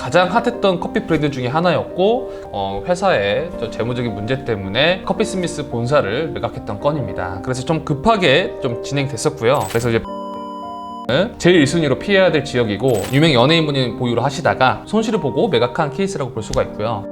가장 핫했던 커피 브랜드 중에 하나였고 회사의 재무적인 문제 때문에 커피스미스 본사를 매각했던 건입니다. 그래서 좀 급하게 좀 진행됐었고요. 그래서 이제 제일 1순위로 피해야 될 지역이고 유명 연예인분이 보유를 하시다가 손실을 보고 매각한 케이스라고 볼 수가 있고요.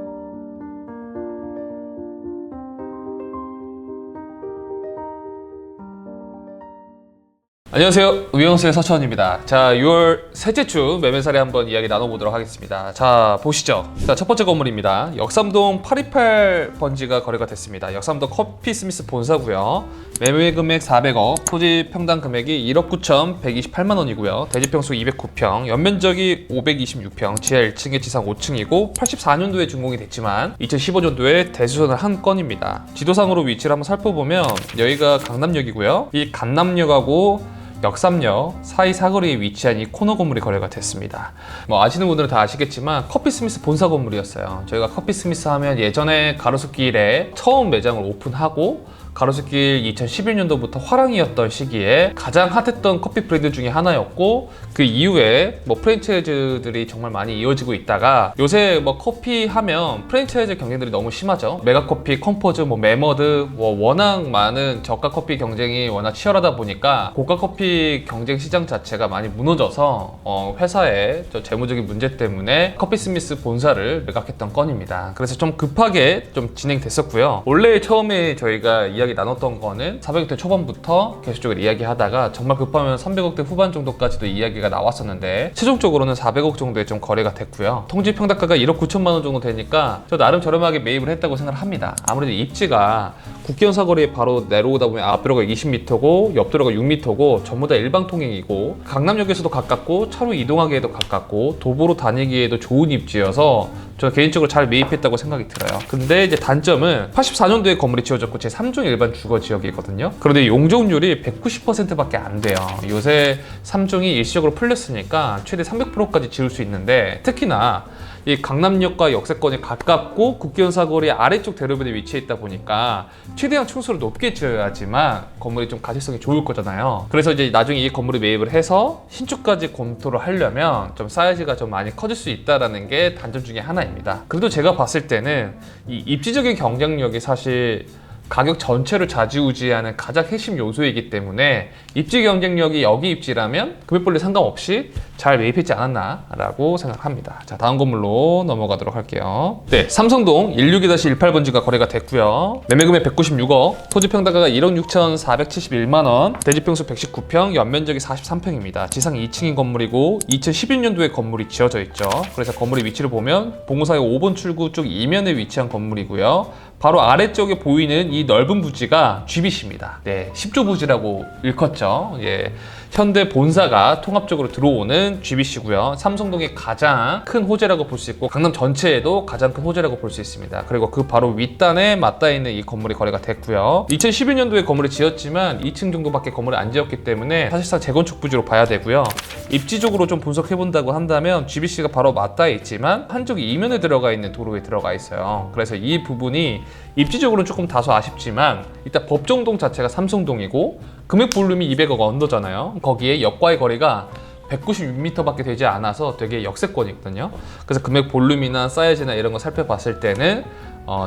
안녕하세요, 위영수의 서천입니다. 자, 6월 셋째 주 매매사례 한번 이야기 나눠보도록 하겠습니다. 자, 보시죠. 자, 첫 번째 건물입니다. 역삼동 828번지가 거래가 됐습니다. 역삼동 커피스미스 본사고요. 매매 금액 400억, 토지 평당 금액이 1억 9,128만 원이고요. 대지평수 209평, 연면적이 526평, 지하 1층에 지상 5층이고 84년도에 준공이 됐지만 2015년도에 대수선을 한 건입니다. 지도상으로 위치를 한번 살펴보면 여기가 강남역이고요. 이 강남역하고 역삼역 사이 사거리에 위치한 이 코너 건물이 거래가 됐습니다. 뭐 아시는 분들은 다 아시겠지만 커피스미스 본사 건물이었어요. 저희가 커피스미스 하면 예전에 가로수길에 처음 매장을 오픈하고 가로수길 2011년도부터 화랑이었던 시기에 가장 핫했던 커피 브랜드 중에 하나였고 그 이후에 뭐 프랜차이즈들이 정말 많이 이어지고 있다가 요새 뭐 커피 하면 프랜차이즈 경쟁들이 너무 심하죠. 메가커피, 컴포즈, 뭐 메머드 워낙 많은 저가 커피 경쟁이 워낙 치열하다 보니까 고가 커피 경쟁 시장 자체가 많이 무너져서 회사의 재무적인 문제 때문에 커피스미스 본사를 매각했던 건입니다. 그래서 좀 급하게 좀 진행됐었고요. 원래 처음에 저희가 이야기 나눴던 거는 400억대 초반부터 계속적으로 이야기하다가 정말 급하면 300억대 후반 정도까지도 이야기가 나왔었는데 최종적으로는 400억 정도에 좀 거래가 됐고요. 통지 평당가가 1억 9천만 원 정도 되니까 저 나름 저렴하게 매입을 했다고 생각을 합니다. 아무래도 입지가 국경 사거리에 바로 내려오다 보면 앞도로가 20m고 옆도로가 6m고 전부 다 일방통행이고 강남역에서도 가깝고 차로 이동하기에도 가깝고 도보로 다니기에도 좋은 입지여서 저 개인적으로 잘 매입했다고 생각이 들어요. 근데 이제 단점은 84년도에 건물이 지어졌고 제 3종 일반 주거 지역이거든요. 그런데 용적률이 190%밖에 안 돼요. 요새 3종이 일시적으로 풀렸으니까 최대 300%까지 지을 수 있는데 특히나 이 강남역과 역세권이 가깝고 국경 사거리 아래쪽 대로변에 위치해 있다 보니까 최대한 층수를 높게 지어야지만 건물이 좀 가치성이 좋을 거잖아요. 그래서 이제 나중에 이 건물에 매입을 해서 신축까지 검토를 하려면 좀 사이즈가 좀 많이 커질 수 있다는 게 단점 중에 하나입니다. 그래도 제가 봤을 때는 이 입지적인 경쟁력이 사실 가격 전체를 좌지우지하는 가장 핵심 요소이기 때문에 입지 경쟁력이 여기 입지라면 금액별로 상관없이 잘 매입했지 않았나 라고 생각합니다. 자, 다음 건물로 넘어가도록 할게요. 네, 삼성동 162-18번지가 거래가 됐고요. 매매금액 196억, 토지 평당가가 1억 6,471만 원, 대지평수 119평, 연면적이 43평입니다. 지상 2층인 건물이고 2011년도에 건물이 지어져 있죠. 그래서 건물의 위치를 보면 봉사의 5번 출구 쪽 이면에 위치한 건물이고요. 바로 아래쪽에 보이는 이 넓은 부지가 GBC입니다. 네, 10조 부지라고 일컫죠. 예, 현대 본사가 통합적으로 들어오는 GBC고요. 삼성동의 가장 큰 호재라고 볼 수 있고 강남 전체에도 가장 큰 호재라고 볼 수 있습니다. 그리고 그 바로 윗단에 맞닿아 있는 이 건물이 거래가 됐고요. 2011년도에 건물을 지었지만 2층 정도밖에 건물을 안 지었기 때문에 사실상 재건축 부지로 봐야 되고요. 입지적으로 좀 분석해 본다고 한다면 GBC가 바로 맞닿아 있지만 한쪽이 이면에 들어가 있는 도로에 들어가 있어요. 그래서 이 부분이 입지적으로는 조금 다소 아쉽지만 일단 법정동 자체가 삼성동이고 금액 볼륨이 200억 언더잖아요. 거기에 역과의 거리가 196m 밖에 되지 않아서 되게 역세권이거든요. 그래서 금액 볼륨이나 사이즈나 이런 거 살펴봤을 때는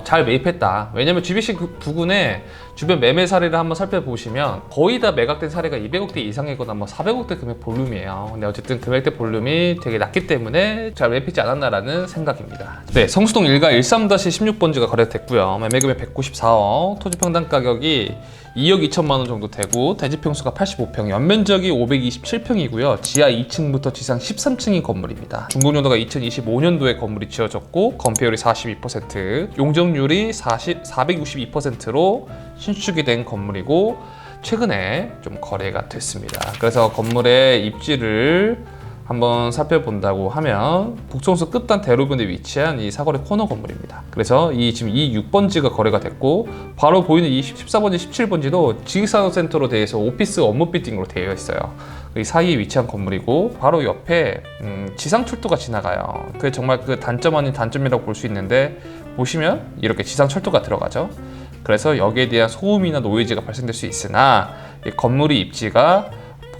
잘 매입했다. 왜냐면 GBC 그 부근에 주변 매매 사례를 한번 살펴보시면 거의 다 매각된 사례가 200억대 이상이거나 뭐 400억대 금액 볼륨이에요. 근데 어쨌든 금액대 볼륨이 되게 낮기 때문에 잘 매입했지 않았나라는 생각입니다. 네, 성수동 1가 13-16번지가 거래됐고요. 매매금액 194억, 토지 평당 가격이 2억 2천만 원 정도 되고 대지평수가 85평, 연면적이 527평이고요. 지하 2층부터 지상 13층인 건물입니다. 준공연도가 2025년도에 건물이 지어졌고 건폐율이 42%, 용적률이 462%로 신축이 된 건물이고 최근에 좀 거래가 됐습니다. 그래서 건물의 입지를 한번 살펴본다고 하면 북성수 끝단 대로변에 위치한 이 사거리 코너 건물입니다. 그래서 지금 이 6번지가 거래가 됐고 바로 보이는 이 14번지, 17번지도 지식산업센터로 되어서 오피스 업무 빌딩으로 되어 있어요. 이 사이에 위치한 건물이고 바로 옆에 지상 철도가 지나가요. 그게 정말 그 단점 아닌 단점이라고 볼 수 있는데 보시면 이렇게 지상 철도가 들어가죠. 그래서 여기에 대한 소음이나 노이즈가 발생될 수 있으나 이 건물의 입지가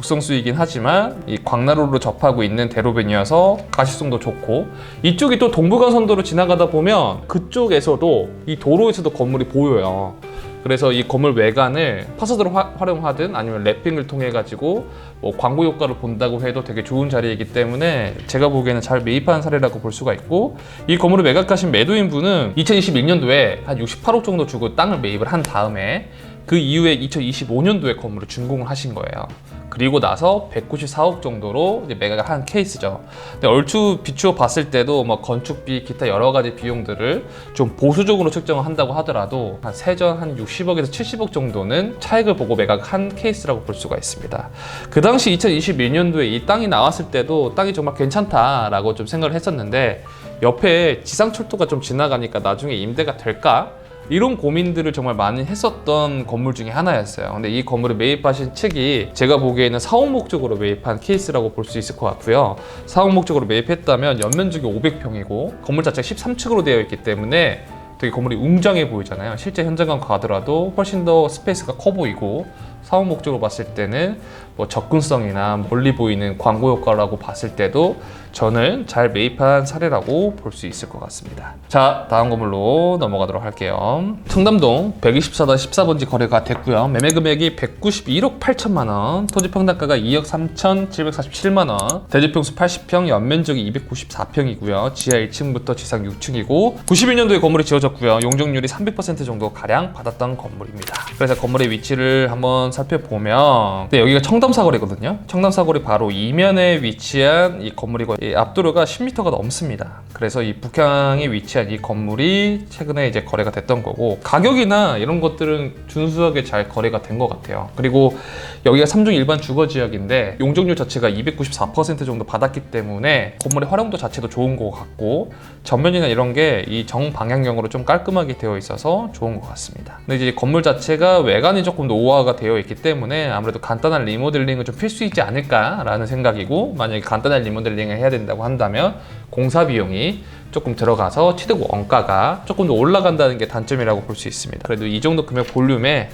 독성수이긴 하지만 이 광나루로 접하고 있는 대로변이어서 가시성도 좋고, 이쪽이 또 동부간선도로 지나가다 보면 그쪽에서도 이 도로에서도 건물이 보여요. 그래서 이 건물 외관을 파사드로 활용하든 아니면 랩핑을 통해 가지고 뭐 광고 효과를 본다고 해도 되게 좋은 자리이기 때문에 제가 보기에는 잘 매입한 사례라고 볼 수가 있고, 이 건물을 매각하신 매도인분은 2021년도에 한 68억 정도 주고 땅을 매입을 한 다음에 그 이후에 2025년도에 건물을 준공을 하신 거예요. 그리고 나서 194억 정도로 이제 매각을 한 케이스죠. 근데 얼추 비추어 봤을 때도 뭐 건축비, 기타 여러 가지 비용들을 좀 보수적으로 측정을 한다고 하더라도 한 세전 한 60억에서 70억 정도는 차익을 보고 매각한 케이스라고 볼 수가 있습니다. 그 당시 2021년도에 이 땅이 나왔을 때도 땅이 정말 괜찮다라고 좀 생각을 했었는데, 옆에 지상철도가 좀 지나가니까 나중에 임대가 될까? 이런 고민들을 정말 많이 했었던 건물 중에 하나였어요. 근데 이 건물을 매입하신 측이 제가 보기에는 사업 목적으로 매입한 케이스라고 볼 수 있을 것 같고요. 사업 목적으로 매입했다면 연면적이 500평이고 건물 자체가 13층으로 되어 있기 때문에 되게 건물이 웅장해 보이잖아요. 실제 현장감 가더라도 훨씬 더 스페이스가 커 보이고, 사업 목적으로 봤을 때는 뭐 접근성이나 멀리 보이는 광고 효과라고 봤을 때도 저는 잘 매입한 사례라고 볼 수 있을 것 같습니다. 자, 다음 건물로 넘어가도록 할게요. 청담동 124-14번지 거래가 됐고요. 매매 금액이 191억 8천만 원, 토지 평당가가 2억 3,747만 원, 대지평수 80평, 연면적이 294평이고요. 지하 1층부터 지상 6층이고 91년도에 건물이 지어졌고요. 용적률이 300% 정도 가량 받았던 건물입니다. 그래서 건물의 위치를 한번 살펴보면, 네, 여기가 청담사거리거든요. 청담사거리 바로 이면에 위치한 이 건물이고, 이 앞도로가 10m가 넘습니다. 그래서 이 북향에 위치한 이 건물이 최근에 이제 거래가 됐던 거고, 가격이나 이런 것들은 준수하게 잘 거래가 된 것 같아요. 그리고 여기가 3중 일반 주거 지역인데 용적률 자체가 294% 정도 받았기 때문에 건물의 활용도 자체도 좋은 것 같고, 전면이나 이런 게 이 정방향형으로 좀 깔끔하게 되어 있어서 좋은 것 같습니다. 근데 이제 건물 자체가 외관이 조금 노후화가 되어 있기 때문에 아무래도 간단한 리모델링은 좀 필수이지 않을까라는 생각이고, 만약에 간단한 리모델링을 해야 된다고 한다면 공사 비용이 조금 들어가서 취득 원가가 조금 더 올라간다는 게 단점이라고 볼 수 있습니다. 그래도 이 정도 금액 볼륨에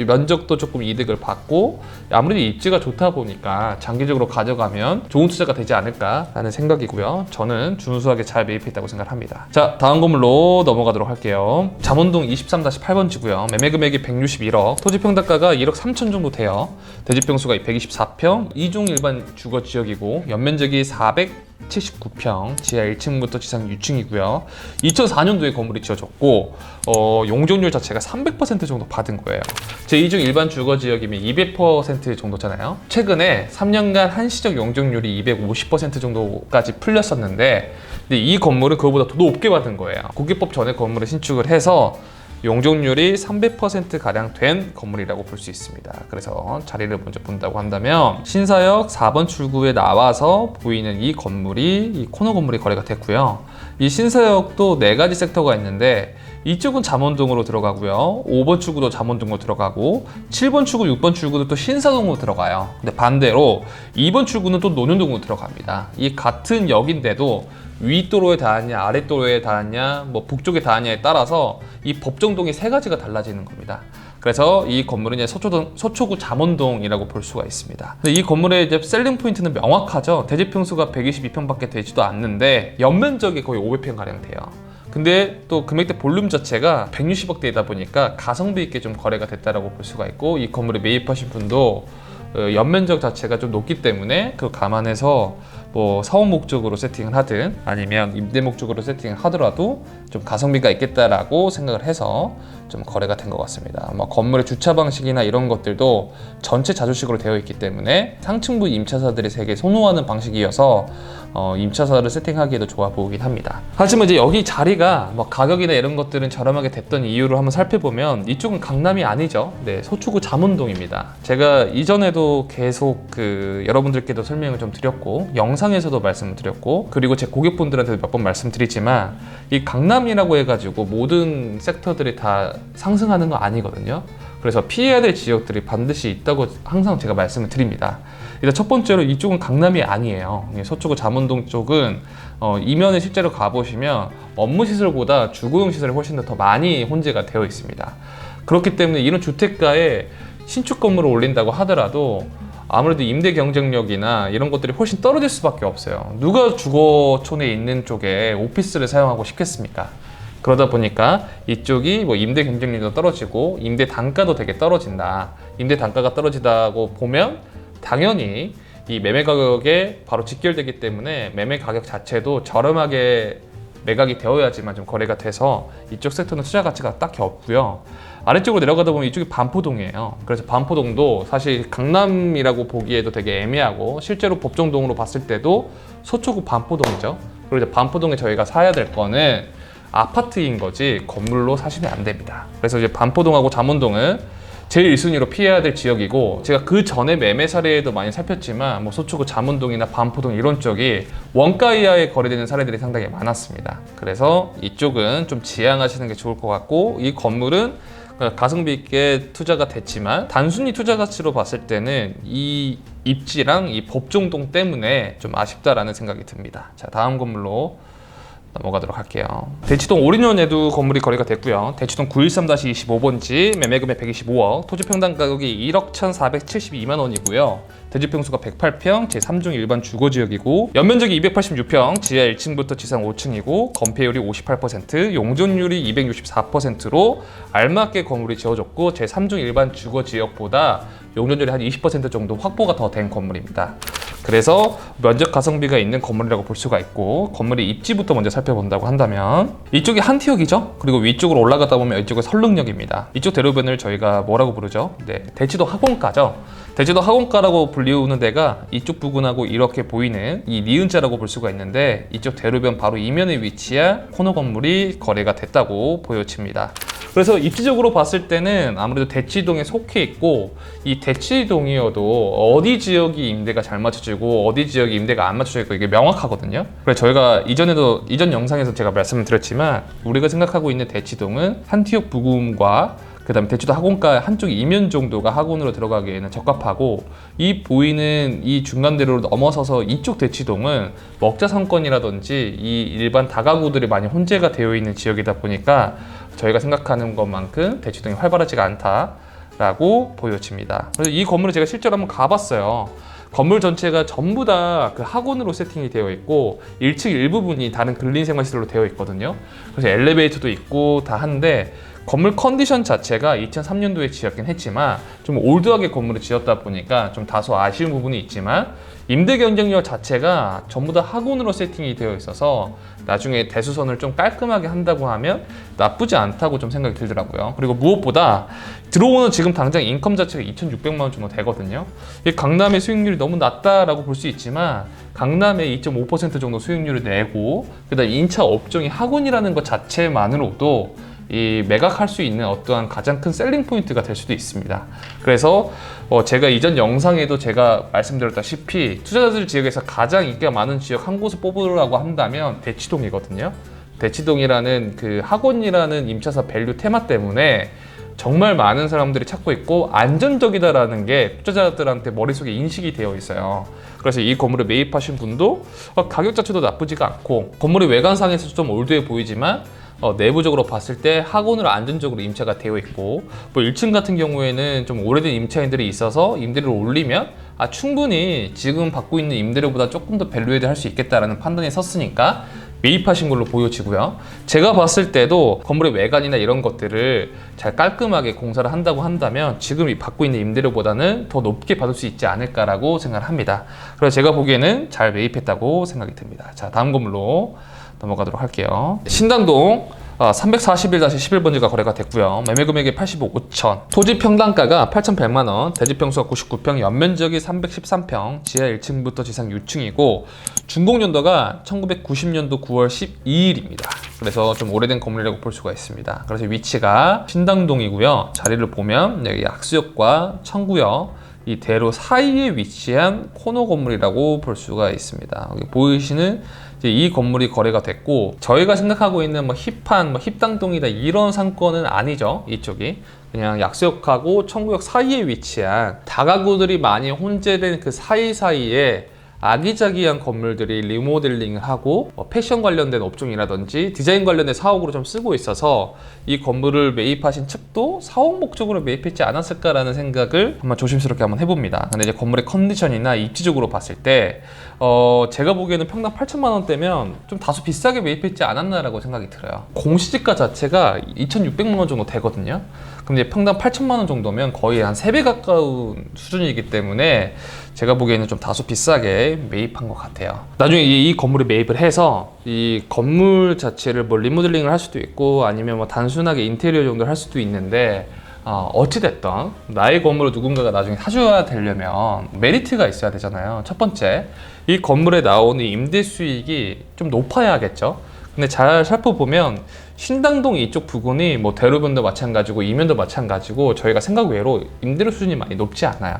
면적도 조금 이득을 받고, 아무래도 입지가 좋다 보니까 장기적으로 가져가면 좋은 투자가 되지 않을까라는 생각이고요. 저는 준수하게 잘 매입했다고 생각합니다. 자, 다음 건물로 넘어가도록 할게요. 잠원동 23-8번지고요. 매매 금액이 161억, 토지 평당가가 1억 3천 정도 돼요. 대지평수가 124평, 2중 일반 주거 지역이고 연면적이 479평, 지하 1층부터 지상 6층이고요. 2004년도에 건물이 지어졌고 용적률 자체가 300% 정도 받은 거예요. 제2중 일반 주거 지역이면 200% 정도잖아요. 최근에 3년간 한시적 용적률이 250% 정도까지 풀렸었는데, 근데 이 건물은 그거보다 더 높게 받은 거예요. 국유법 전에 건물을 신축을 해서 용적률이 300%가량 된 건물이라고 볼 수 있습니다. 그래서 자리를 먼저 본다고 한다면 신사역 4번 출구에 나와서 보이는 이 건물이 이 코너 건물이 거래가 됐고요. 이 신사역도 4가지 섹터가 있는데 이쪽은 잠원동으로 들어가고요. 5번 출구도 잠원동으로 들어가고 7번 출구, 6번 출구도 또 신사동으로 들어가요. 근데 반대로 2번 출구는 또 논현동으로 들어갑니다. 이 같은 역인데도 윗도로에 닿았냐 아랫도로에 닿았냐 뭐 북쪽에 닿았냐에 따라서 이 법정동이 3가지가 달라지는 겁니다. 그래서 이 건물은 이제 서초구 잠원동이라고 볼 수가 있습니다. 근데 이 건물의 이제 셀링 포인트는 명확하죠. 대지평수가 122평밖에 되지도 않는데 연면적이 거의 500평 가량 돼요. 근데 또 금액대 볼륨 자체가 160억대이다 보니까 가성비 있게 좀 거래가 됐다라고 볼 수가 있고, 이 건물에 매입하신 분도 연면적 자체가 좀 높기 때문에 그걸 감안해서 뭐 사업 목적으로 세팅을 하든 아니면 임대 목적으로 세팅을 하더라도 좀 가성비가 있겠다라고 생각을 해서 좀 거래가 된 것 같습니다. 뭐 건물의 주차 방식이나 이런 것들도 전체 자주식으로 되어 있기 때문에 상층부 임차사들이 되게 선호하는 방식이어서 임차사를 세팅하기에도 좋아 보이긴 합니다. 하지만 이제 여기 자리가 뭐 가격이나 이런 것들은 저렴하게 됐던 이유를 한번 살펴보면 이쪽은 강남이 아니죠. 네, 서초구 잠원동입니다. 제가 이전에도 계속 여러분들께도 설명을 좀 드렸고 영상에서도 말씀을 드렸고, 그리고 제 고객분들한테도 몇 번 말씀드리지만 이 강남이라고 해가지고 모든 섹터들이 다 상승하는 거 아니거든요. 그래서 피해야 될 지역들이 반드시 있다고 항상 제가 말씀을 드립니다. 일단 첫 번째로 이쪽은 강남이 아니에요. 서초구 잠원동 쪽은 이면에 실제로 가보시면 업무시설보다 주거용 시설이 훨씬 더 많이 혼재가 되어 있습니다. 그렇기 때문에 이런 주택가에 신축 건물을 올린다고 하더라도 아무래도 임대 경쟁력이나 이런 것들이 훨씬 떨어질 수밖에 없어요. 누가 주거촌에 있는 쪽에 오피스를 사용하고 싶겠습니까? 그러다 보니까 이쪽이 뭐 임대 경쟁력도 떨어지고 임대 단가도 되게 떨어진다. 임대 단가가 떨어지다고 보면 당연히 이 매매 가격에 바로 직결되기 때문에 매매 가격 자체도 저렴하게 매각이 되어야지만 좀 거래가 돼서 이쪽 섹터는 투자 가치가 딱히 없고요. 아래쪽으로 내려가다 보면 이쪽이 반포동이에요. 그래서 반포동도 사실 강남이라고 보기에도 되게 애매하고 실제로 법정동으로 봤을 때도 서초구 반포동이죠. 그리고 이제 반포동에 저희가 사야 될 거는 아파트인 거지 건물로 사시면 안 됩니다. 그래서 이제 반포동하고 잠원동은 제일 1순위로 피해야 될 지역이고, 제가 그 전에 매매 사례에도 많이 살폈지만 뭐 서초구 잠원동이나 반포동 이런 쪽이 원가 이하에 거래되는 사례들이 상당히 많았습니다. 그래서 이쪽은 좀 지양하시는 게 좋을 것 같고, 이 건물은 가성비 있게 투자가 됐지만 단순히 투자 가치로 봤을 때는 이 입지랑 이 법정동 때문에 좀 아쉽다라는 생각이 듭니다. 자, 다음 건물로 넘어가도록 할게요. 대치동 올인원에도 건물이 거래가 됐고요. 대치동 913-25번지 매매금액 125억, 토지 평당 가격이 1억 1,472만 원이고요. 대지 평수가 108평, 제3중 일반 주거지역이고 연면적이 286평, 지하 1층부터 지상 5층이고 건폐율이 58%, 용적률이 264%로 알맞게 건물이 지어졌고 제3중 일반 주거지역보다 용적률이 한 20% 정도 확보가 더 된 건물입니다. 그래서 면적 가성비가 있는 건물이라고 볼 수가 있고, 건물의 입지부터 먼저 살펴본다고 한다면 이쪽이 한티역이죠. 그리고 위쪽으로 올라가다 보면 이쪽은 설릉역입니다. 이쪽 대로변을 저희가 뭐라고 부르죠? 네, 대치도 학원가죠. 대치도 학원가라고 불리우는 데가 이쪽 부근하고 이렇게 보이는 이 니은자라고 볼 수가 있는데, 이쪽 대로변 바로 이면에 위치한 코너 건물이 거래가 됐다고 보여집니다. 그래서 입지적으로 봤을 때는 아무래도 대치동에 속해 있고, 이 대치동이어도 어디 지역이 임대가 잘 맞춰지고 어디 지역이 임대가 안 맞춰지고 이게 명확하거든요. 그래서 저희가 이전 영상에서 제가 말씀을 드렸지만, 우리가 생각하고 있는 대치동은 한티역 부근과 그 다음에 대치도 학원가 한쪽 이면 정도가 학원으로 들어가기에는 적합하고, 이 보이는 이 중간대로를 넘어서서 이쪽 대치동은 먹자상권이라든지 이 일반 다가구들이 많이 혼재가 되어 있는 지역이다 보니까 저희가 생각하는 것만큼 대치동이 활발하지가 않다라고 보여집니다. 그래서 이 건물을 제가 실제로 한번 가봤어요. 건물 전체가 전부 다 그 학원으로 세팅이 되어 있고 1층 일부분이 다른 근린생활시설로 되어 있거든요. 그래서 엘리베이터도 있고 다 한데, 건물 컨디션 자체가 2003년도에 지었긴 했지만 좀 올드하게 건물을 지었다 보니까 좀 다소 아쉬운 부분이 있지만, 임대 경쟁력 자체가 전부 다 학원으로 세팅이 되어 있어서 나중에 대수선을 좀 깔끔하게 한다고 하면 나쁘지 않다고 좀 생각이 들더라고요. 그리고 무엇보다 들어오는 지금 당장 인컴 자체가 2,600만 원 정도 되거든요. 강남의 수익률이 너무 낮다라고 볼 수 있지만, 강남에 2.5% 정도 수익률을 내고 그다음 인차 업종이 학원이라는 것 자체만으로도 이 매각할 수 있는 어떠한 가장 큰 셀링 포인트가 될 수도 있습니다. 그래서 제가 이전 영상에도 제가 말씀드렸다시피 투자자들 지역에서 가장 인기가 많은 지역 한 곳을 뽑으라고 한다면 대치동이거든요. 대치동이라는 그 학원이라는 임차사 밸류 테마 때문에 정말 많은 사람들이 찾고 있고 안정적이다라는 게 투자자들한테 머릿속에 인식이 되어 있어요. 그래서 이 건물을 매입하신 분도 가격 자체도 나쁘지가 않고, 건물의 외관상에서 좀 올드해 보이지만 내부적으로 봤을 때 학원으로 안전적으로 임차가 되어 있고, 뭐 1층 같은 경우에는 좀 오래된 임차인들이 있어서 임대료를 올리면 충분히 지금 받고 있는 임대료보다 조금 더 밸류에드 할 수 있겠다라는 판단이 섰으니까 매입하신 걸로 보여지고요. 제가 봤을 때도 건물의 외관이나 이런 것들을 잘 깔끔하게 공사를 한다고 한다면 지금 받고 있는 임대료보다는 더 높게 받을 수 있지 않을까라고 생각을 합니다. 그래서 제가 보기에는 잘 매입했다고 생각이 듭니다. 자, 다음 건물로 넘어가도록 할게요. 신당동 341-11번지가 거래가 됐고요. 매매 금액이 85억 5천, 토지 평당가가 8,100만 원, 대지 평수가 99평, 연면적이 313평, 지하 1층부터 지상 6층이고 준공연도가 1990년도 9월 12일입니다. 그래서 좀 오래된 건물이라고 볼 수가 있습니다. 그래서 위치가 신당동이고요. 자리를 보면 여기 약수역과 청구역 이 대로 사이에 위치한 코너 건물이라고 볼 수가 있습니다. 여기 보이시는 이 건물이 거래가 됐고, 저희가 생각하고 있는 뭐 힙한 힙당동이다 이런 상권은 아니죠. 이쪽이 그냥 약수역하고 청구역 사이에 위치한 다가구들이 많이 혼재된 그 사이사이에 아기자기한 건물들이 리모델링을 하고 패션 관련된 업종이라든지 디자인 관련된 사옥으로 좀 쓰고 있어서 이 건물을 매입하신 측도 사옥 목적으로 매입했지 않았을까라는 생각을 한번 조심스럽게 한번 해봅니다. 근데 이제 건물의 컨디션이나 입지적으로 봤을 때 제가 보기에는 평당 8천만 원대면 좀 다소 비싸게 매입했지 않았나라고 생각이 들어요. 공시지가 자체가 2,600만 원 정도 되거든요. 그럼 이제 평당 8천만 원 정도면 거의 한 3배 가까운 수준이기 때문에 제가 보기에는 좀 다소 비싸게 매입한 것 같아요. 나중에 이 건물에 매입을 해서 이 건물 자체를 뭐 리모델링을 할 수도 있고 아니면 뭐 단순하게 인테리어 정도를 할 수도 있는데 어찌됐든 나의 건물을 누군가가 나중에 사줘야 되려면 메리트가 있어야 되잖아요. 첫 번째, 이 건물에 나오는 임대 수익이 좀 높아야겠죠. 근데 잘 살펴보면 신당동 이쪽 부근이 뭐 대로변도 마찬가지고 이면도 마찬가지고 저희가 생각 외로 임대료 수준이 많이 높지 않아요.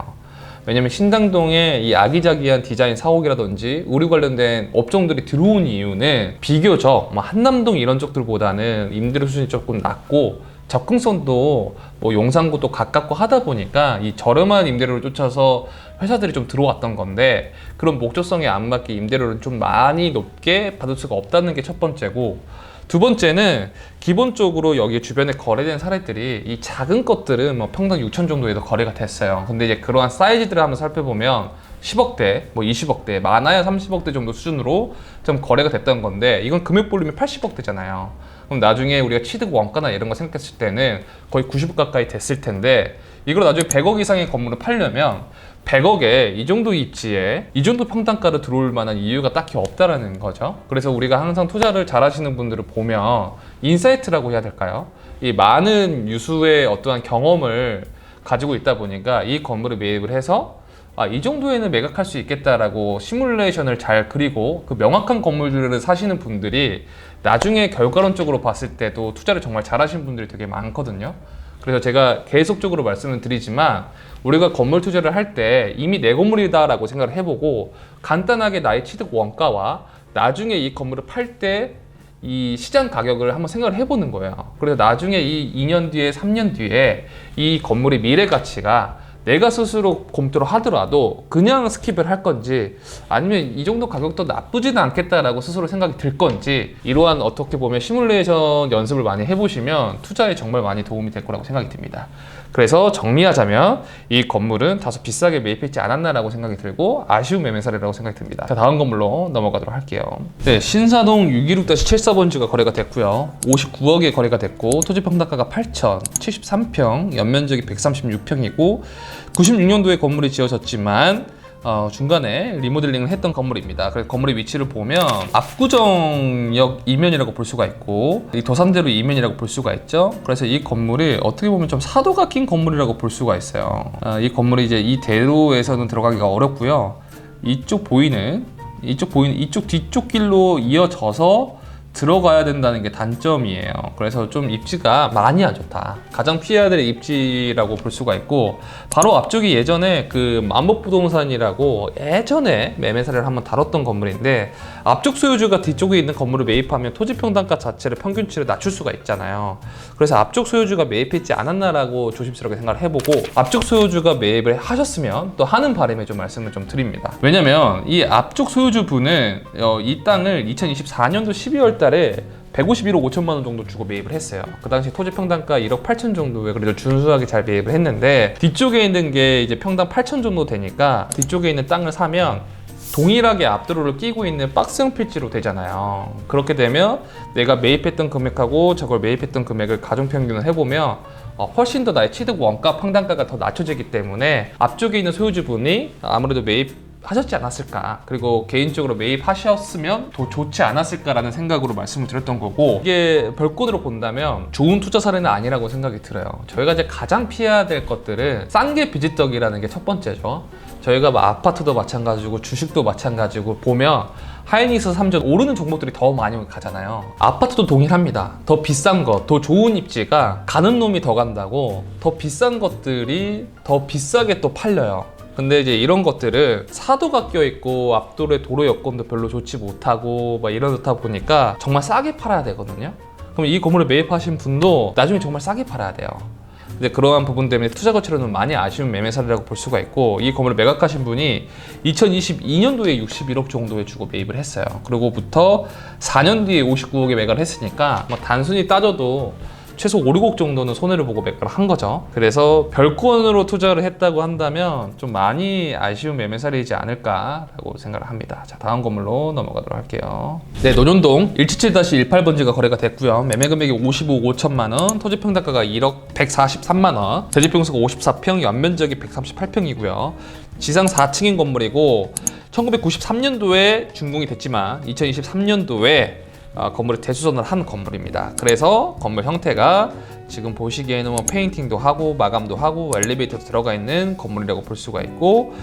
왜냐면 신당동에 이 아기자기한 디자인 사옥이라든지 의류 관련된 업종들이 들어온 이유는 비교적 뭐 한남동 이런 쪽들보다는 임대료 수준이 조금 낮고 접근성도 뭐 용산구도 가깝고 하다 보니까 이 저렴한 임대료를 쫓아서 회사들이 좀 들어왔던 건데 그런 목적성에 안 맞게 임대료를 좀 많이 높게 받을 수가 없다는 게 첫 번째고, 두 번째는 기본적으로 여기 주변에 거래된 사례들이 이 작은 것들은 뭐 평당 6천 정도에도 거래가 됐어요. 근데 이제 그러한 사이즈들을 한번 살펴보면 10억대, 뭐 20억대, 많아야 30억대 정도 수준으로 좀 거래가 됐던 건데 이건 금액 볼륨이 80억대잖아요. 그럼 나중에 우리가 취득 원가나 이런 거 생각했을 때는 거의 90억 가까이 됐을 텐데 이걸 나중에 100억 이상의 건물을 팔려면 100억에 이 정도 입지에 이 정도 평당가로 들어올 만한 이유가 딱히 없다라는 거죠. 그래서 우리가 항상 투자를 잘 하시는 분들을 보면 인사이트라고 해야 될까요? 이 많은 유수의 어떠한 경험을 가지고 있다 보니까 이 건물을 매입을 해서 이 정도에는 매각할 수 있겠다라고 시뮬레이션을 잘 그리고 그 명확한 건물들을 사시는 분들이 나중에 결과론적으로 봤을 때도 투자를 정말 잘 하시는 분들이 되게 많거든요. 그래서 제가 계속적으로 말씀을 드리지만 우리가 건물 투자를 할 때 이미 내 건물이다 라고 생각을 해보고 간단하게 나의 취득 원가와 나중에 이 건물을 팔 때 이 시장 가격을 한번 생각을 해보는 거예요. 그래서 나중에 이 2년 뒤에 3년 뒤에 이 건물의 미래 가치가 내가 스스로 검토를 하더라도 그냥 스킵을 할 건지 아니면 이 정도 가격도 나쁘지는 않겠다라고 스스로 생각이 들 건지 이러한 어떻게 보면 시뮬레이션 연습을 많이 해보시면 투자에 정말 많이 도움이 될 거라고 생각이 듭니다. 그래서 정리하자면 이 건물은 다소 비싸게 매입했지 않았나라고 생각이 들고 아쉬운 매매 사례라고 생각이 듭니다. 자, 다음 건물로 넘어가도록 할게요. 네, 신사동 626-74번지가 거래가 됐고요. 59억에 거래가 됐고 토지 평당가가 8천, 73평, 연면적이 136평이고 96년도에 건물이 지어졌지만 중간에 리모델링을 했던 건물입니다. 그래서 건물의 위치를 보면 압구정역 이면이라고 볼 수가 있고 이 도산대로 이면이라고 볼 수가 있죠. 그래서 이 건물이 어떻게 보면 좀 사도가 낀 건물이라고 볼 수가 있어요. 이 건물이 이제 이 대로에서는 들어가기가 어렵고요. 이쪽 뒤쪽 길로 이어져서 들어가야 된다는 게 단점이에요. 그래서 좀 입지가 많이 안 좋다. 가장 피해야 될 입지라고 볼 수가 있고 바로 앞쪽이 예전에 그 만복부동산이라고 예전에 매매 사례를 한번 다뤘던 건물인데 앞쪽 소유주가 뒤쪽에 있는 건물을 매입하면 토지 평당가 자체를 평균치를 낮출 수가 있잖아요. 그래서 앞쪽 소유주가 매입했지 않았나라고 조심스럽게 생각을 해보고 앞쪽 소유주가 매입을 하셨으면 또 하는 바람에 좀 말씀을 좀 드립니다. 왜냐면 이 앞쪽 소유주분은 이 땅을 2024년도 12월 달에 151억 5천만 원 정도 주고 매입을 했어요. 그 당시 토지 평당가 1억 8천 정도에 그래도 준수하게 잘 매입을 했는데 뒤쪽에 있는 게 이제 평당 8천 정도 되니까 뒤쪽에 있는 땅을 사면 동일하게 앞도로를 끼고 있는 박스형 필지로 되잖아요. 그렇게 되면 내가 매입했던 금액하고 저걸 매입했던 금액을 가중평균을 해보면 훨씬 더 나의 취득 원가 평당가가 더 낮춰지기 때문에 앞쪽에 있는 소유주분이 아무래도 매입하셨지 않았을까, 그리고 개인적으로 매입하셨으면 더 좋지 않았을까라는 생각으로 말씀을 드렸던 거고, 이게 별건으로 본다면 좋은 투자 사례는 아니라고 생각이 들어요. 저희가 이제 가장 피해야 될 것들은 싼 게 비지떡이라는 게 첫 번째죠. 저희가 뭐 아파트도 마찬가지고 주식도 마찬가지고 보면 하이닉스 3전 오르는 종목들이 더 많이 가잖아요. 아파트도 동일합니다. 더 비싼 것, 더 좋은 입지가 가는 놈이 더 간다고 더 비싼 것들이 더 비싸게 또 팔려요. 근데 이제 이런 것들은 사도가 껴있고 앞도로의 도로 여건도 별로 좋지 못하고 막 이러다 보니까 정말 싸게 팔아야 되거든요. 그럼 이 건물을 매입하신 분도 나중에 정말 싸게 팔아야 돼요. 이제 그러한 부분 때문에 투자 가치로는 많이 아쉬운 매매 사례라고 볼 수가 있고, 이 건물을 매각하신 분이 2022년도에 61억 정도에 주고 매입을 했어요. 그리고부터 4년 뒤에 59억에 매각을 했으니까 뭐 단순히 따져도 최소 5, 6억 정도는 손해를 보고 매각을 한 거죠. 그래서 별권으로 투자를 했다고 한다면 좀 많이 아쉬운 매매 사례이지 않을까라고 생각을 합니다. 자, 다음 건물로 넘어가도록 할게요. 네, 논현동 177-18번지가 거래가 됐고요. 매매 금액이 55억 5천만 원, 토지 평당가가 1억 143만 원, 대지평수가 54평, 연면적이 138평이고요. 지상 4층인 건물이고 1993년도에 준공이 됐지만 2023년도에 건물을 대수전을 한 건물입니다. 그래서 건물 형태가 지금 보시기에는 뭐 페인팅도 하고 마감도 하고 엘리베이터도 들어가 있는 건물이라고 볼 수가 있고,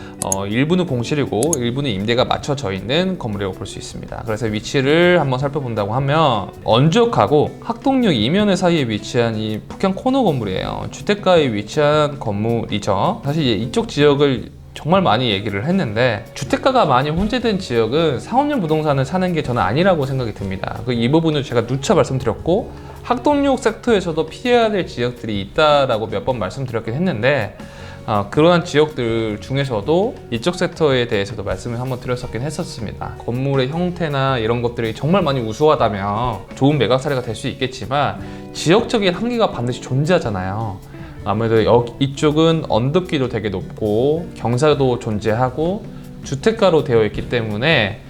일부는 공실이고 일부는 임대가 맞춰져 있는 건물이라고 볼 수 있습니다. 그래서 위치를 한번 살펴본다고 하면 언주역하고 학동역 이면회 사이에 위치한 이 북향 코너 건물이에요. 주택가에 위치한 건물이죠. 사실 이쪽 지역을 정말 많이 얘기를 했는데, 주택가가 많이 혼재된 지역은 상업용 부동산을 사는 게 저는 아니라고 생각이 듭니다. 이 부분을 제가 누차 말씀드렸고, 학동역 섹터에서도 피해야 될 지역들이 있다라고 몇 번 말씀드렸긴 했는데, 그러한 지역들 중에서도 이쪽 섹터에 대해서도 말씀을 한번 드렸었긴 했었습니다. 건물의 형태나 이런 것들이 정말 많이 우수하다면 좋은 매각 사례가 될 수 있겠지만, 지역적인 한계가 반드시 존재하잖아요. 아무래도 이쪽은 언덕길도 되게 높고 경사도 존재하고 주택가로 되어 있기 때문에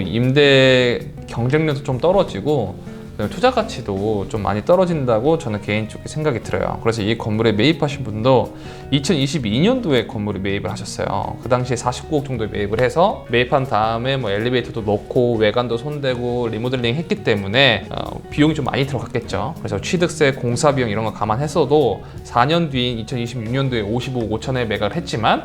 임대 경쟁력도 좀 떨어지고 투자 가치도 좀 많이 떨어진다고 저는 개인적으로 생각이 들어요. 그래서 이 건물에 매입하신 분도 2022년도에 건물에 매입을 하셨어요. 그 당시에 49억 정도에 매입을 해서, 매입한 다음에 뭐 엘리베이터도 넣고 외관도 손대고 리모델링 했기 때문에 비용이 좀 많이 들어갔겠죠. 그래서 취득세, 공사 비용 이런 거 감안했어도 4년 뒤인 2026년도에 55억 5천에 매각을 했지만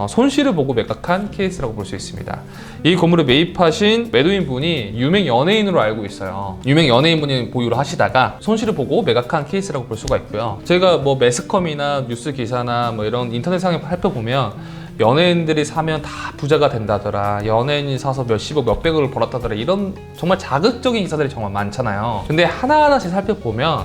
손실을 보고 매각한 케이스라고 볼 수 있습니다. 이 건물에 매입하신 매도인 분이 유명 연예인으로 알고 있어요. 유명 연예인분이 보유를 하시다가 손실을 보고 매각한 케이스라고 볼 수가 있고요. 저희가 뭐 매스컴이나 뉴스 기사나 뭐 이런 인터넷상에 살펴보면 연예인들이 사면 다 부자가 된다더라, 연예인이 사서 몇십억 몇백억을 벌었다더라, 이런 정말 자극적인 기사들이 정말 많잖아요. 근데 하나하나씩 살펴보면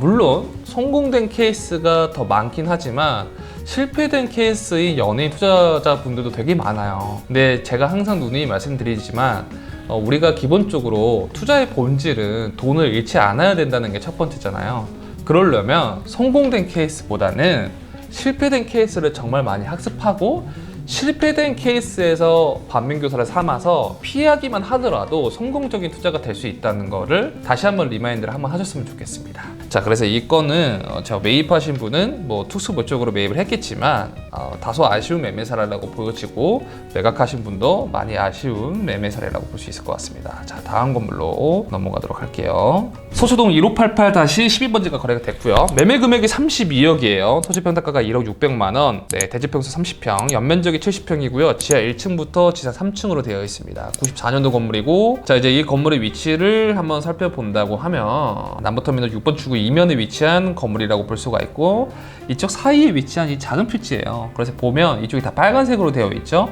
물론 성공된 케이스가 더 많긴 하지만 실패된 케이스인 연예인 투자자분들도 되게 많아요. 근데 제가 항상 누누이 말씀드리지만 우리가 기본적으로 투자의 본질은 돈을 잃지 않아야 된다는 게 첫 번째잖아요. 그러려면 성공된 케이스보다는 실패된 케이스를 정말 많이 학습하고, 실패된 케이스에서 반면교사를 삼아서 피하기만 하더라도 성공적인 투자가 될 수 있다는 거를 다시 한번 리마인드를 한번 하셨으면 좋겠습니다. 자, 그래서 이 건은 제가 매입하신 분은 뭐 특수 목적으로 매입을 했겠지만 다소 아쉬운 매매 사례라고 보여지고, 매각하신 분도 많이 아쉬운 매매 사례라고 볼 수 있을 것 같습니다. 자, 다음 건물로 넘어가도록 할게요. 소수동 1588-12번지가 거래가 됐고요. 매매 금액이 32억이에요. 토지 평당가가 1억 600만 원, 네, 대지평수 30평, 연면적이 70평이고요. 지하 1층부터 지상 3층으로 되어 있습니다. 94년도 건물이고, 자, 이제 이 건물의 위치를 한번 살펴본다고 하면 남부터미널 6번 출구 이면에 위치한 건물이라고 볼 수가 있고, 이쪽 사이에 위치한 이 작은 필지예요. 그래서 보면 이쪽이 다 빨간색으로 되어 있죠.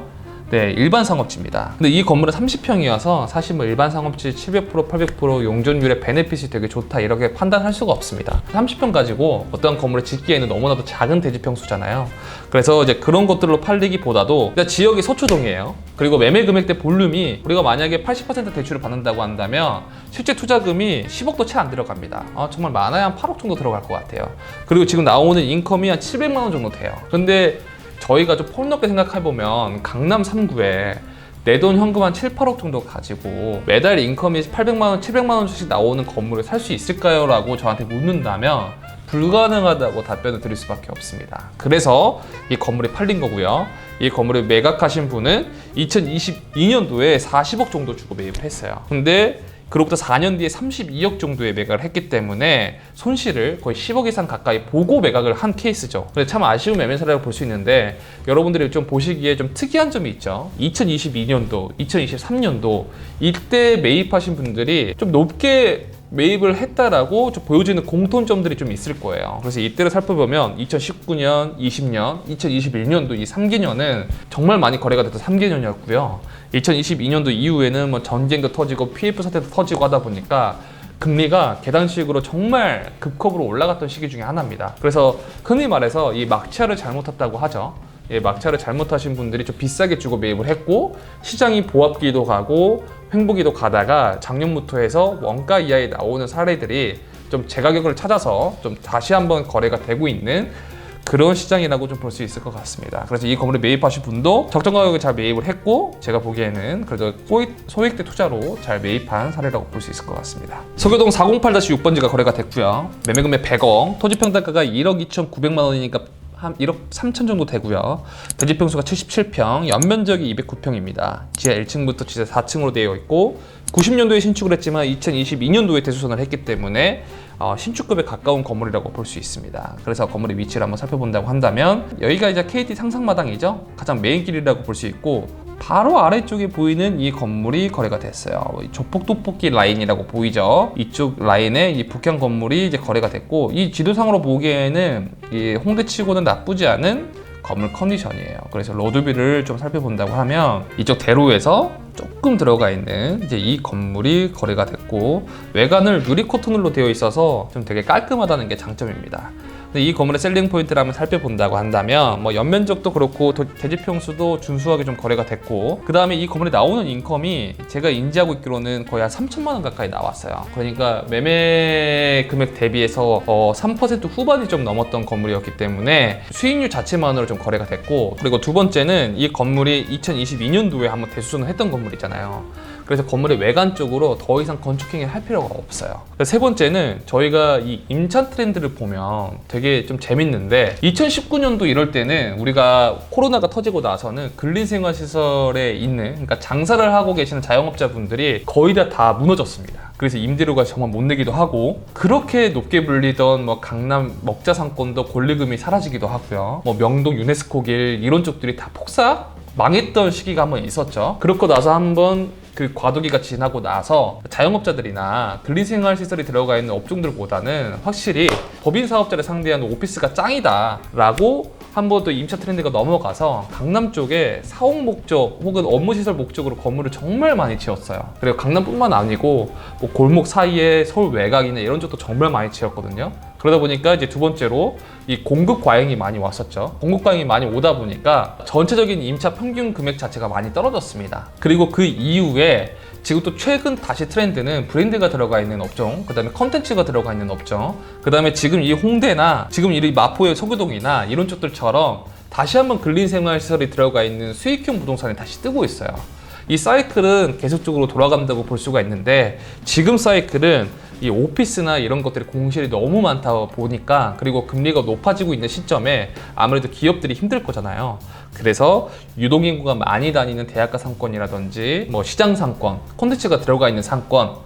네, 일반 상업지입니다. 근데 이 건물은 30평이어서 사실 뭐 일반 상업지 700%, 800% 용적률의 베네핏이 되게 좋다 이렇게 판단할 수가 없습니다. 30평 가지고 어떤 건물을 짓기에는 너무나도 작은 대지평수잖아요. 그래서 이제 그런 것들로 팔리기보다도 지역이 서초동이에요. 그리고 매매 금액대 볼륨이 우리가 만약에 80% 대출을 받는다고 한다면 실제 투자금이 10억도 채 안 들어갑니다. 정말 많아야 한 8억 정도 들어갈 것 같아요. 그리고 지금 나오는 인컴이 한 700만 원 정도 돼요. 근데 저희가 좀 폭넓게 생각해보면 강남 3구에 내 돈 현금 한 7, 8억 정도 가지고 매달 인컴이 800만 원, 700만 원씩 나오는 건물을 살 수 있을까요? 라고 저한테 묻는다면 불가능하다고 답변을 드릴 수밖에 없습니다. 그래서 이 건물이 팔린 거고요. 이 건물을 매각하신 분은 2022년도에 40억 정도 주고 매입을 했어요. 근데 그로부터 4년 뒤에 32억 정도의 매각을 했기 때문에 손실을 거의 10억 이상 가까이 보고 매각을 한 케이스죠. 그래서 참 아쉬운 매매 사례라고 볼 수 있는데, 여러분들이 좀 보시기에 좀 특이한 점이 있죠. 2022년도, 2023년도 이때 매입하신 분들이 좀 높게 매입을 했다라고 좀 보여지는 공통점들이 좀 있을 거예요. 그래서 이때를 살펴보면 2019년, 20년, 2021년도 이 3개년은 정말 많이 거래가 됐던 3개년이었고요. 2022년도 이후에는 뭐 전쟁도 터지고 PF 사태도 터지고 하다 보니까 금리가 계단식으로 정말 급컵으로 올라갔던 시기 중에 하나입니다. 그래서 흔히 말해서 이 막차를 잘못 탔다고 하죠. 예, 막차를 잘못하신 분들이 좀 비싸게 주고 매입을 했고 시장이 보합기도 가고 횡보기도 가다가 작년부터 해서 원가 이하에 나오는 사례들이 좀 제가격을 찾아서 좀 다시 한번 거래가 되고 있는 그런 시장이라고 좀 볼 수 있을 것 같습니다. 그래서 이 건물에 매입하신 분도 적정 가격에 잘 매입을 했고 제가 보기에는 그래도 소액대 투자로 잘 매입한 사례라고 볼 수 있을 것 같습니다. 서교동 408-6번지가 거래가 됐고요. 매매금액 100억, 토지평당가가 1억 2,900만 원이니까 한 1억 3천 정도 되고요. 대지평수가 77평, 연면적이 209평입니다. 지하 1층부터 지하 4층으로 되어 있고 90년도에 신축을 했지만 2022년도에 대수선을 했기 때문에 신축급에 가까운 건물이라고 볼 수 있습니다. 그래서 건물의 위치를 한번 살펴본다고 한다면 여기가 이제 KT 상상마당이죠. 가장 메인 길이라고 볼 수 있고 바로 아래쪽에 보이는 이 건물이 거래가 됐어요. 조폭떡볶이 라인이라고 보이죠. 이쪽 라인에 이 북향 건물이 이제 거래가 됐고 이 지도상으로 보기에는 이 홍대치고는 나쁘지 않은 건물 컨디션이에요. 그래서 로드뷰를 좀 살펴본다고 하면 이쪽 대로에서 조금 들어가 있는 이제 이 건물이 거래가 됐고 외관을 유리 코트놀로 되어 있어서 좀 되게 깔끔하다는 게 장점입니다. 근데 이 건물의 셀링 포인트를 한번 살펴본다고 한다면 뭐 연면적도 그렇고 대지평수도 준수하게 좀 거래가 됐고 그 다음에 이 건물에 나오는 인컴이 제가 인지하고 있기로는 거의 한 3천만 원 가까이 나왔어요. 그러니까 매매 금액 대비해서 3% 후반이 좀 넘었던 건물이었기 때문에 수익률 자체만으로 좀 거래가 됐고 그리고 두 번째는 이 건물이 2022년도에 한번 대수선을 했던 건물이잖아요. 그래서 건물의 외관 쪽으로 더 이상 건축행위를 할 필요가 없어요. 세 번째는 저희가 이 임차 트렌드를 보면 되게 좀 재밌는데 2019년도 이럴 때는 우리가 코로나가 터지고 나서는 근린생활시설에 있는 그러니까 장사를 하고 계시는 자영업자분들이 거의 다 무너졌습니다. 그래서 임대료가 정말 못 내기도 하고 그렇게 높게 불리던 뭐 강남 먹자 상권도 권리금이 사라지기도 하고요. 뭐 명동 유네스코길 이런 쪽들이 다 폭삭 망했던 시기가 한번 있었죠. 그렇고 나서 한번 그 과도기가 지나고 나서 자영업자들이나 근린생활시설이 들어가 있는 업종들보다는 확실히 법인 사업자를 상대한 오피스가 짱이다 라고 한 번 더 임차 트렌드가 넘어가서 강남 쪽에 사옥 목적 혹은 업무시설 목적으로 건물을 정말 많이 지었어요. 그리고 강남뿐만 아니고 뭐 골목 사이에 서울 외곽이나 이런 쪽도 정말 많이 지었거든요. 그러다 보니까 이제 두 번째로 이 공급 과잉이 많이 왔었죠. 공급 과잉이 많이 오다 보니까 전체적인 임차 평균 금액 자체가 많이 떨어졌습니다. 그리고 그 이후에 지금 또 최근 다시 트렌드는 브랜드가 들어가 있는 업종, 그 다음에 컨텐츠가 들어가 있는 업종, 그 다음에 지금 이 홍대나 지금 이 마포의 서교동이나 이런 쪽들처럼 다시 한번 근린생활시설이 들어가 있는 수익형 부동산이 다시 뜨고 있어요. 이 사이클은 계속적으로 돌아간다고 볼 수가 있는데 지금 사이클은 이 오피스나 이런 것들이 공실이 너무 많다 보니까 그리고 금리가 높아지고 있는 시점에 아무래도 기업들이 힘들 거잖아요. 그래서 유동인구가 많이 다니는 대학가 상권이라든지 뭐 시장 상권, 콘텐츠가 들어가 있는 상권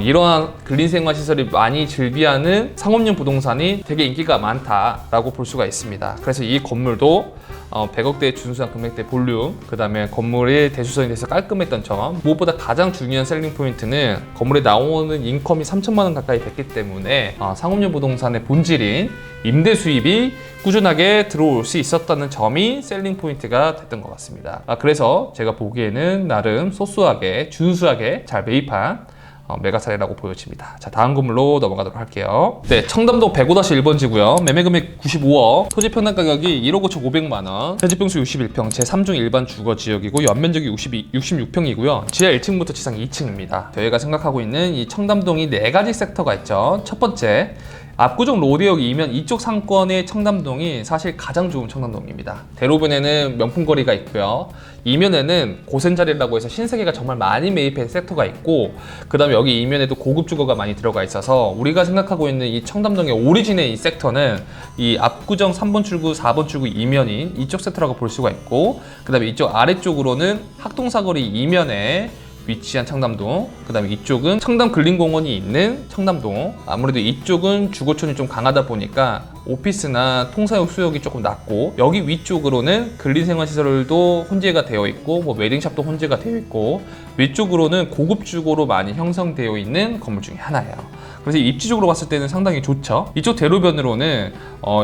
이러한 근린생활시설이 많이 즐비하는 상업용 부동산이 되게 인기가 많다라고 볼 수가 있습니다. 그래서 이 건물도 100억대의 준수한 금액대 볼륨, 그 다음에 건물의 대수선이 돼서 깔끔했던 점, 무엇보다 가장 중요한 셀링 포인트는 건물에 나오는 인컴이 3천만 원 가까이 됐기 때문에 상업용 부동산의 본질인 임대 수입이 꾸준하게 들어올 수 있었다는 점이 셀링 포인트가 됐던 것 같습니다. 그래서 제가 보기에는 나름 소소하게 준수하게 잘 매입한 메가사례라고 보여집니다. 자, 다음 건물로 넘어가도록 할게요. 네, 청담동 105-1번지고요. 매매금액 95억, 토지평당 가격이 1억 5,500만 원, 대지평수 61평, 제3중 일반 주거지역이고 연면적이 66평이고요. 지하 1층부터 지상 2층입니다. 저희가 생각하고 있는 이 청담동이 4가지 섹터가 있죠. 첫 번째, 압구정 로드역 이면 이쪽 상권의 청담동이 사실 가장 좋은 청담동입니다. 대로변에는 명품거리가 있고요. 이면에는 고센자리라고 해서 신세계가 정말 많이 매입한 섹터가 있고 그 다음에 여기 이면에도 고급 주거가 많이 들어가 있어서 우리가 생각하고 있는 이 청담동의 오리진의 이 섹터는 이 압구정 3번 출구, 4번 출구 이면인 이쪽 섹터라고 볼 수가 있고 그 다음에 이쪽 아래쪽으로는 학동사거리 이면에 위치한 청담동, 그 다음에 이쪽은 청담 근린공원이 있는 청담동. 아무래도 이쪽은 주거촌이 좀 강하다 보니까 오피스나 통사역 수역이 조금 낮고 여기 위쪽으로는 근린생활시설도 혼재가 되어 있고 뭐 웨딩샵도 혼재가 되어 있고 위쪽으로는 고급 주거로 많이 형성되어 있는 건물 중에 하나예요. 그래서 입지적으로 봤을 때는 상당히 좋죠. 이쪽 대로변으로는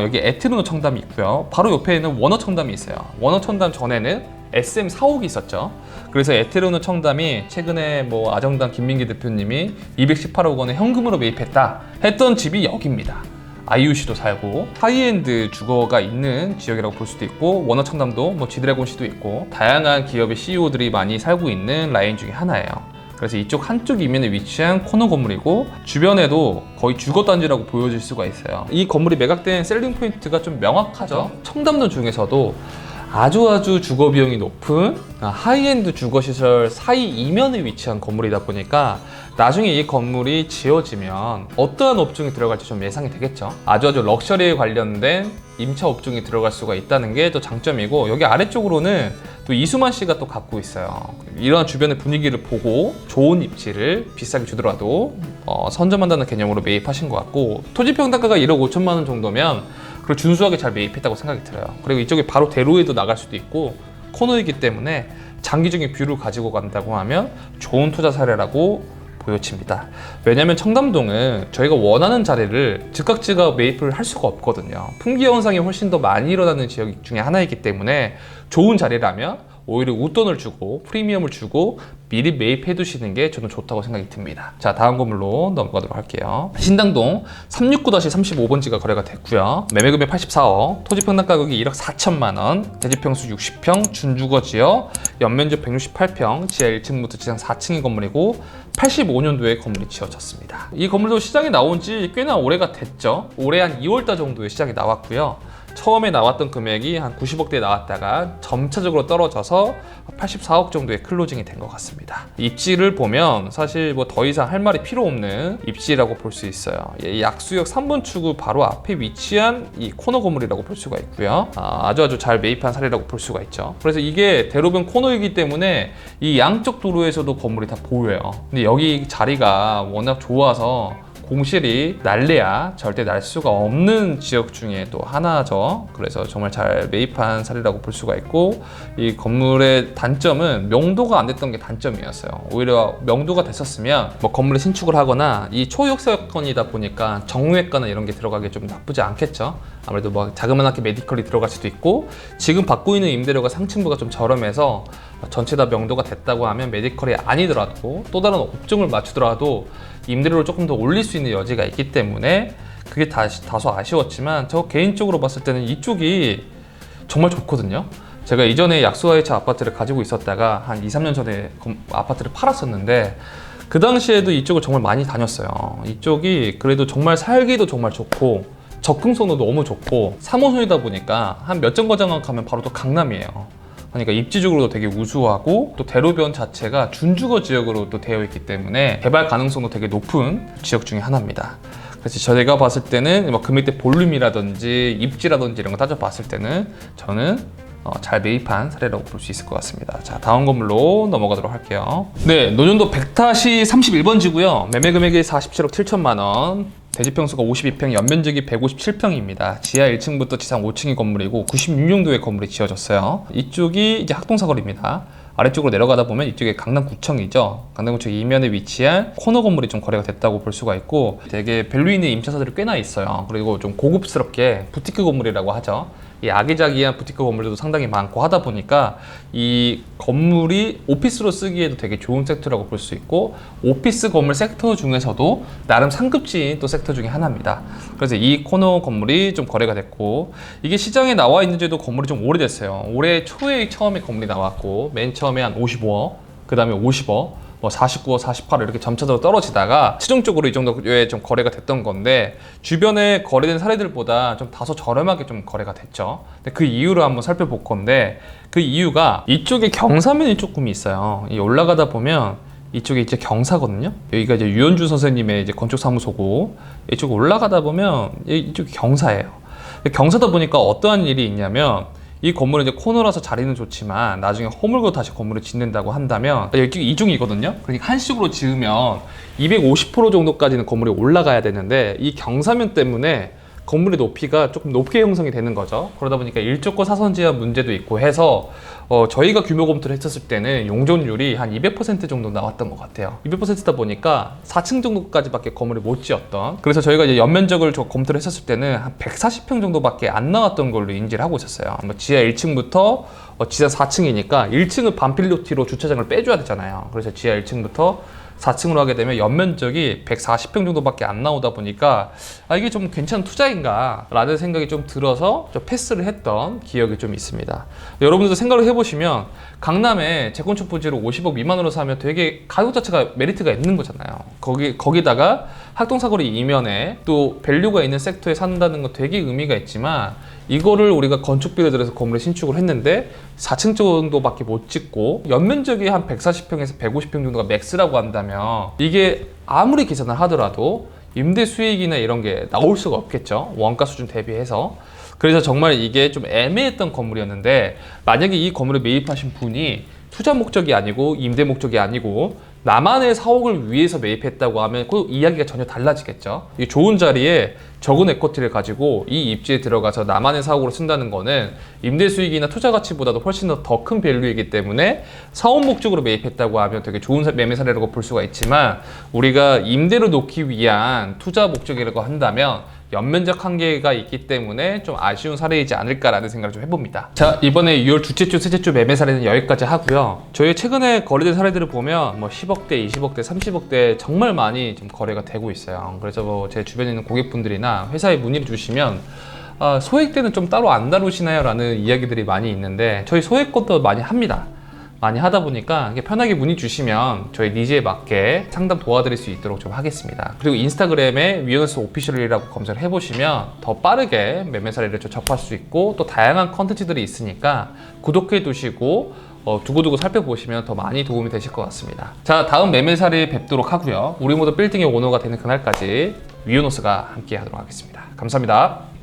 여기 에트르노 청담이 있고요. 바로 옆에는 워너 청담이 있어요. 워너 청담 전에는 SM 사옥이 있었죠. 그래서 에테르오는 청담이 최근에 뭐 아정당 김민기 대표님이 218억 원에 현금으로 매입했다 했던 집이 여기입니다. IUC도 살고 하이엔드 주거가 있는 지역이라고 볼 수도 있고, 워너 청담도 뭐 G드래곤시도 있고 다양한 기업의 CEO들이 많이 살고 있는 라인 중에 하나예요. 그래서 이쪽 한쪽 이면에 위치한 코너 건물이고, 주변에도 거의 주거단지라고 보여질 수가 있어요. 이 건물이 매각된 셀링 포인트가 좀 명확하죠. 청담동 중에서도 아주 주거 비용이 높은 하이엔드 주거시설 사이 이면에 위치한 건물이다 보니까 나중에 이 건물이 지어지면 어떠한 업종이 들어갈지 좀 예상이 되겠죠. 아주 럭셔리에 관련된 임차 업종이 들어갈 수가 있다는 게 또 장점이고, 여기 아래쪽으로는 또 이수만 씨가 또 갖고 있어요. 이런 주변의 분위기를 보고 좋은 입지를 비싸게 주더라도 선점한다는 개념으로 매입하신 것 같고, 토지 평당가가 1억 5천만 원 정도면 그리고 준수하게 잘 매입했다고 생각이 들어요. 그리고 이쪽에 바로 대로에도 나갈 수도 있고 코너이기 때문에 장기적인 뷰를 가지고 간다고 하면 좋은 투자 사례라고 보여집니다. 왜냐하면 청담동은 저희가 원하는 자리를 즉각 매입을 할 수가 없거든요. 품귀 현상이 훨씬 더 많이 일어나는 지역 중에 하나이기 때문에 좋은 자리라면 오히려 웃돈을 주고 프리미엄을 주고 미리 매입해 두시는 게 저는 좋다고 생각이 듭니다. 자, 다음 건물로 넘어가도록 할게요. 신당동 369-35번지가 거래가 됐고요. 매매금액 84억, 토지 평당 가격이 1억 4천만 원, 대지평수 60평, 준주거 지역, 연면적 168평, 지하 1층부터 지상 4층의 건물이고 85년도에 건물이 지어졌습니다. 이 건물도 시장에 나온 지 꽤나 오래가 됐죠. 올해 한 2월달 정도에 시장에 나왔고요. 처음에 나왔던 금액이 한 90억대에 나왔다가 점차적으로 떨어져서 84억 정도의 클로징이 된 것 같습니다. 입지를 보면 사실 뭐 더 이상 할 말이 필요 없는 입지라고 볼 수 있어요. 약수역 3번 출구 바로 앞에 위치한 이 코너 건물이라고 볼 수가 있고요. 아주 잘 매입한 사례라고 볼 수가 있죠. 그래서 이게 대로변 코너이기 때문에 이 양쪽 도로에서도 건물이 다 보여요. 근데 여기 자리가 워낙 좋아서 공실이 날래야 절대 날 수가 없는 지역 중에 또 하나죠. 그래서 정말 잘 매입한 사례라고 볼 수가 있고, 이 건물의 단점은 명도가 안 됐던 게 단점이었어요. 오히려 명도가 됐었으면 뭐 건물에 신축을 하거나, 이 초역세권이다 보니까 정외과나 이런 게 들어가기 좀 나쁘지 않겠죠. 아무래도 뭐 자그마하게 메디컬이 들어갈 수도 있고, 지금 받고 있는 임대료가 상층부가 좀 저렴해서 전체 다 명도가 됐다고 하면 메디컬이 아니더라도 또 다른 업종을 맞추더라도 임대료를 조금 더 올릴 수 있는 여지가 있기 때문에 그게 다소 아쉬웠지만, 저 개인적으로 봤을 때는 이쪽이 정말 좋거든요. 제가 이전에 약수하이차 아파트를 가지고 있었다가 한 2, 3년 전에 아파트를 팔았었는데 그 당시에도 이쪽을 정말 많이 다녔어요. 이쪽이 그래도 정말 살기도 정말 좋고 접근성도 너무 좋고 3호선이다 보니까 한 몇 정거장 가면 바로 또 강남이에요. 그러니까 입지적으로도 되게 우수하고, 또 대로변 자체가 준주거 지역으로 또 되어 있기 때문에 개발 가능성도 되게 높은 지역 중에 하나입니다. 그래서 저희가 봤을 때는 뭐 금액대 볼륨이라든지 입지라든지 이런 거 따져봤을 때는 저는 잘 매입한 사례라고 볼 수 있을 것 같습니다. 자, 다음 건물로 넘어가도록 할게요. 네, 노년도 100-31번지고요. 매매 금액이 47억 7천만 원. 대지평수가 52평, 연면적이 157평입니다. 지하 1층부터 지상 5층의 건물이고 96년도에 건물이 지어졌어요. 이쪽이 이제 학동사거리입니다. 아래쪽으로 내려가다 보면 이쪽에 강남구청이죠. 강남구청 이면에 위치한 코너 건물이 좀 거래가 됐다고 볼 수가 있고, 되게 밸류 있는 임차사들이 꽤나 있어요. 그리고 좀 고급스럽게 부티크 건물이라고 하죠. 이 아기자기한 부티크 건물들도 상당히 많고 하다 보니까 이 건물이 오피스로 쓰기에도 되게 좋은 섹터라고 볼 수 있고, 오피스 건물 섹터 중에서도 나름 상급지인 또 섹터 중에 하나입니다. 그래서 이 코너 건물이 좀 거래가 됐고, 이게 시장에 나와 있는 지도 건물이 좀 오래됐어요. 올해 초에 처음에 건물이 나왔고, 맨 처음에 한 55억, 그 다음에 50억, 뭐 49억, 48억 이렇게 점차적으로 떨어지다가 최종적으로 이 정도에 좀 거래가 됐던 건데, 주변에 거래된 사례들보다 좀 다소 저렴하게 좀 거래가 됐죠. 근데 그 이유를 한번 살펴볼 건데, 그 이유가 이쪽에 경사면이 조금 있어요. 이 올라가다 보면 이쪽에 이제 경사거든요. 여기가 이제 유현주 선생님의 이제 건축사무소고, 이쪽 올라가다 보면 이쪽이 경사예요. 경사다 보니까 어떠한 일이 있냐면, 이 건물은 이제 코너라서 자리는 좋지만 나중에 허물고 다시 건물을 짓는다고 한다면 여기 이중이거든요. 그러니까 한식으로 지으면 250% 정도까지는 건물이 올라가야 되는데, 이 경사면 때문에 건물의 높이가 조금 높게 형성이 되는 거죠. 그러다 보니까 일조권 사선 제한 문제도 있고 해서 저희가 규모 검토를 했었을 때는 용적률이 한 200% 정도 나왔던 것 같아요. 200%다 보니까 4층 정도까지밖에 건물을 못 지었던, 그래서 저희가 이제 연면적을 검토를 했었을 때는 한 140평 정도밖에 안 나왔던 걸로 인지를 하고 있었어요. 지하 1층부터 지하 4층이니까 1층은 반필로티로 주차장을 빼줘야 되잖아요. 그래서 지하 1층부터 4층으로 하게 되면 연면적이 140평 정도밖에 안 나오다 보니까 이게 좀 괜찮은 투자인가 라는 생각이 좀 들어서 좀 패스를 했던 기억이 좀 있습니다. 여러분들도 생각을 해보시면 강남에 재건축 부지로 50억 미만으로 사면 되게 가격 자체가 메리트가 있는 거잖아요. 거기다가 학동사거리 이면에 또 밸류가 있는 섹터에 산다는 건 되게 의미가 있지만, 이거를 우리가 건축비를 들여서 건물에 신축을 했는데 4층 정도밖에 못 짓고 연면적이 한 140평에서 150평 정도가 맥스라고 한다면, 이게 아무리 계산을 하더라도 임대 수익이나 이런 게 나올 수가 없겠죠, 원가 수준 대비해서. 그래서 정말 이게 좀 애매했던 건물이었는데, 만약에 이 건물에 매입하신 분이 투자 목적이 아니고 임대 목적이 아니고 나만의 사옥을 위해서 매입했다고 하면 그 이야기가 전혀 달라지겠죠. 이 좋은 자리에 적은 에쿼티를 가지고 이 입지에 들어가서 나만의 사옥으로 쓴다는 거는 임대 수익이나 투자 가치보다도 훨씬 더 큰 밸류이기 때문에 사업 목적으로 매입했다고 하면 되게 좋은 매매 사례라고 볼 수가 있지만, 우리가 임대로 놓기 위한 투자 목적이라고 한다면 연면적 한계가 있기 때문에 좀 아쉬운 사례이지 않을까라는 생각을 좀 해봅니다. 자, 이번에 6월 둘째 주, 셋째 주 매매 사례는 여기까지 하고요. 저희 최근에 거래된 사례들을 보면 뭐 10억대, 20억대, 30억대 정말 많이 좀 거래가 되고 있어요. 그래서 뭐 제 주변에 있는 고객분들이나 회사에 문의를 주시면 소액대는 좀 따로 안 다루시나요? 라는 이야기들이 많이 있는데, 저희 소액 것도 많이 합니다. 많이 하다 보니까 편하게 문의 주시면 저희 니즈에 맞게 상담 도와드릴 수 있도록 좀 하겠습니다. 그리고 인스타그램에 위너스 오피셜이라고 검색을 해보시면 더 빠르게 매매 사례를 좀 접할 수 있고, 또 다양한 컨텐츠들이 있으니까 구독해 두시고 두고두고 살펴보시면 더 많이 도움이 되실 것 같습니다. 자, 다음 매매 사례에 뵙도록 하고요. 우리 모두 빌딩의 오너가 되는 그날까지 위너스가 함께 하도록 하겠습니다. 감사합니다.